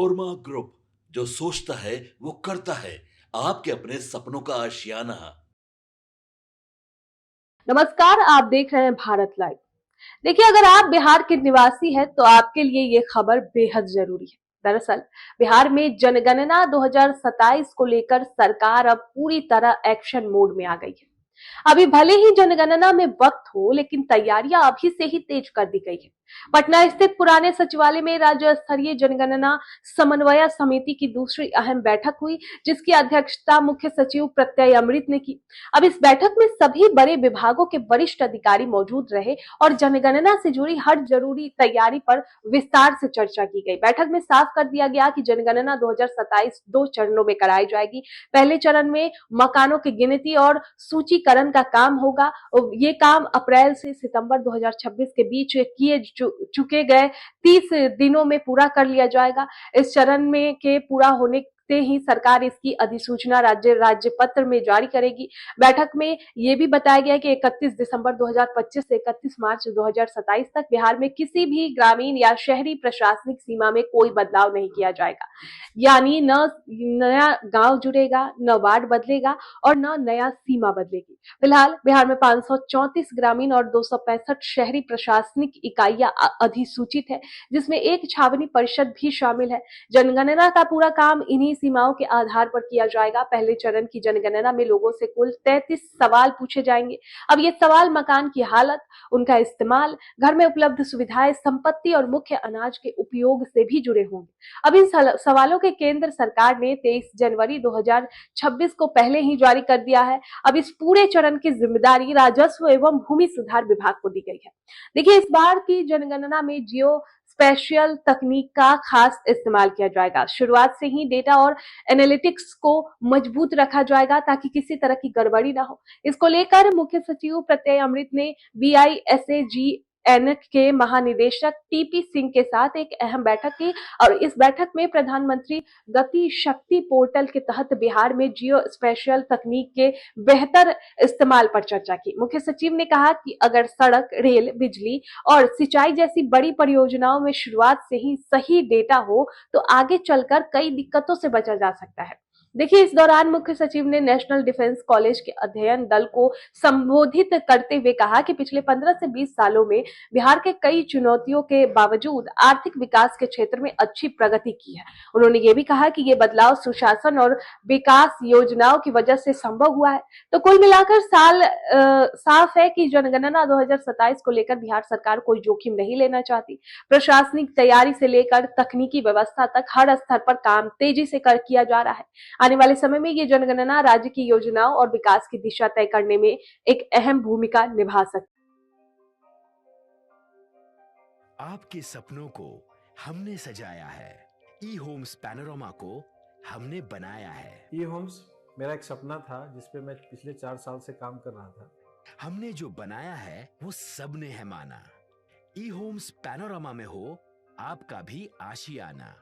Panorama group, जो सोचता है वो करता है। आपके अपने सपनों का आशियाना। नमस्कार, आप देख रहे हैं भारत लाइव। देखिए, अगर आप बिहार के निवासी हैं तो आपके लिए ये खबर बेहद जरूरी है। दरअसल बिहार में जनगणना 2027 को लेकर सरकार अब पूरी तरह एक्शन मोड में आ गई है। अभी भले ही जनगणना में वक्त हो, लेकिन तैयारियां अभी से ही तेज कर दी गई है। पटना स्थित पुराने सचिवालय में राज्य स्तरीय जनगणना समन्वय समिति की दूसरी अहम बैठक हुई, जिसकी अध्यक्षता मुख्य सचिव प्रत्यय अमृत ने की। अब इस बैठक में सभी बड़े विभागों के वरिष्ठ अधिकारी मौजूद रहे और जनगणना से जुड़ी हर जरूरी तैयारी पर विस्तार से चर्चा की गई। बैठक में साफ कर दिया गया कि जनगणना 2027 दो चरणों में कराई जाएगी। पहले चरण में मकानों की गिनती और सूचीकरण का काम होगा। ये काम अप्रैल से सितंबर 2026 के बीच किए चुके गए 30 दिनों में पूरा कर लिया जाएगा। इस चरण में के पूरा होने से ही सरकार इसकी अधिसूचना राज्य पत्र में जारी करेगी। बैठक में यह भी बताया गया कि 31 दिसंबर 2025 से 31 मार्च 2027 तक बिहार में किसी भी ग्रामीण या शहरी प्रशासनिक सीमा में कोई बदलाव नहीं किया जाएगा। यानी न नया गांव जुड़ेगा, न वार्ड बदलेगा और न नया सीमा बदलेगी। फिलहाल बिहार में 534 ग्रामीण और 265 शहरी प्रशासनिक इकाइयां अधिसूचित है, जिसमें एक छावनी परिषद भी शामिल है। जनगणना का पूरा काम इन्हीं सीमाओं के आधार पर किया जाएगा। पहले चरण की जनगणना में लोगों से कुल 33 सवाल पूछे जाएंगे। अब ये सवाल मकान की हालत, उनका इस्तेमाल, घर में उपलब्ध सुविधाएं, संपत्ति और मुख्य अनाज के उपयोग से भी जुड़े होंगे। अब इन सवालों के केंद्र सरकार ने 23 जनवरी 2026 को पहले ही जारी कर दिया है। अब इस पूरे चरण की जिम्मेदारी राजस्व एवं भूमि सुधार विभाग को दी गई है। देखिए, इस बार की जनगणना में जियो स्पेशियल तकनीक का खास इस्तेमाल किया जाएगा। शुरुआत से ही डेटा और एनालिटिक्स को मजबूत रखा जाएगा ताकि किसी तरह की गड़बड़ी ना हो। इसको लेकर मुख्य सचिव प्रत्यय अमृत ने BISAG एनक के महानिदेशक TP सिंह के साथ एक अहम बैठक की और इस बैठक में प्रधानमंत्री गति शक्ति पोर्टल के तहत बिहार में जियो स्पेशियल तकनीक के बेहतर इस्तेमाल पर चर्चा की। मुख्य सचिव ने कहा कि अगर सड़क, रेल, बिजली और सिंचाई जैसी बड़ी परियोजनाओं में शुरुआत से ही सही डेटा हो तो आगे चलकर कई दिक्कतों से बचा जा सकता है। देखिए, इस दौरान मुख्य सचिव ने नेशनल डिफेंस कॉलेज के अध्ययन दल को संबोधित करते हुए कहा कि पिछले 15 से 20 सालों में बिहार के कई चुनौतियों के बावजूद आर्थिक विकास के क्षेत्र में अच्छी प्रगति की है। उन्होंने ये भी कहा कि ये बदलाव सुशासन और विकास योजनाओं की वजह से संभव हुआ है। तो कुल मिलाकर साफ है कि जनगणना 2027 को लेकर बिहार सरकार कोई जोखिम नहीं लेना चाहती। प्रशासनिक तैयारी से लेकर तकनीकी व्यवस्था तक हर स्तर पर काम तेजी से किया जा रहा है। आने वाले समय में ये जनगणना राज्य की योजनाओं और विकास की दिशा तय करने में एक अहम भूमिका निभा सकती है। आपके सपनों को हमने सजाया है, ई होम्स पैनोरमा को हमने बनाया है। ई होम्स मेरा एक सपना था जिस पे मैं पिछले 4 साल से काम कर रहा था। हमने जो बनाया है वो सबने है माना। ई होम्स पैनोरमा में हो आपका भी आशियाना।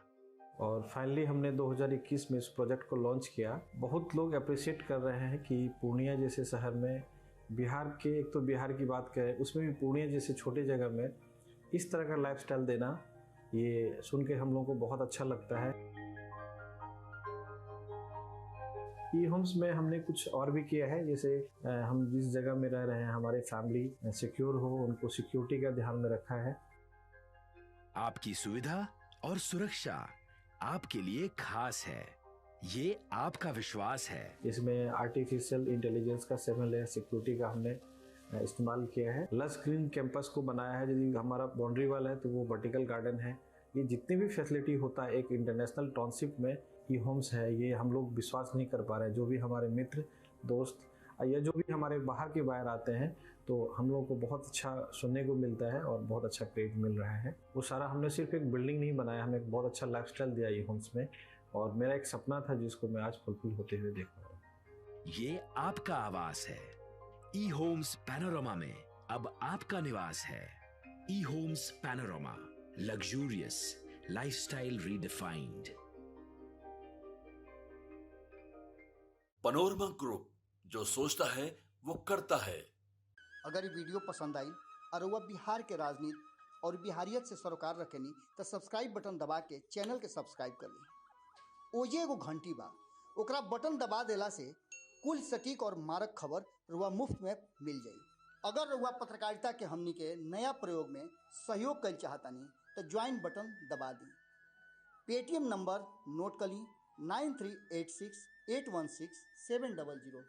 और फाइनली हमने 2021 में इस प्रोजेक्ट को लॉन्च किया। बहुत लोग अप्रिशिएट कर रहे हैं कि पूर्णिया जैसे शहर में, बिहार के, एक तो बिहार की बात करें उसमें भी पूर्णिया जैसे छोटे जगह में इस तरह का लाइफस्टाइल देना, ये सुन के हम लोगों को बहुत अच्छा लगता है। ई होम्स में हमने कुछ और भी किया है, जैसे हम जिस जगह में रह रहे हैं हमारे फैमिली सिक्योर हो, उनको सिक्योरिटी का ध्यान में रखा है। आपकी सुविधा और सुरक्षा आपके लिए खास है, ये आपका विश्वास है। इसमें आर्टिफिशियल इंटेलिजेंस का 7 लेयर सिक्योरिटी का हमने इस्तेमाल किया है। लस ग्रीन कैंपस को बनाया है। यदि हमारा बाउंड्री वाल है तो वो वर्टिकल गार्डन है। ये जितनी भी फैसिलिटी होता है एक इंटरनेशनल टाउनशिप में, ई होम्स है, ये हम लोग विश्वास नहीं कर पा रहे हैं। जो भी हमारे मित्र, दोस्त या जो भी हमारे बाहर के बाहर आते हैं तो हम लोगों को बहुत अच्छा सुनने को मिलता है और बहुत अच्छा क्रेडिट मिल रहा है। वो सारा हमने सिर्फ एक बिल्डिंग नहीं बनाया, हमें एक बहुत अच्छा लाइफस्टाइल दिया ई होम्स में, और मेरा एक सपना था जिसको मैं आज फुलफिल होते हुए देख रहा हूँ। ये आपका आवास है। ई होम्स पैनोरमा में अब आपका निवास है। E homes Panorama, luxurious lifestyle redefined. Panorama group, जो सोचता है वो करता है। अगर ये वीडियो पसंद आई और वह बिहार के राजनीति, और बिहारियत से सरोकार रखेनी तो सब्सक्राइब बटन दबा के चैनल के सब्सक्राइब कर ली। ओजे एगो घंटी बा, ओकरा बटन दबा देला से कुल सटीक और मारक खबर रुआ मुफ्त में मिल जाई। अगर रुआ पत्रकारिता के हमनी के नया प्रयोग में सहयोग कर चाहतानी तो ज्वाइन बटन दबा दी। पेटीएम नंबर नोट कर ली 9386816700।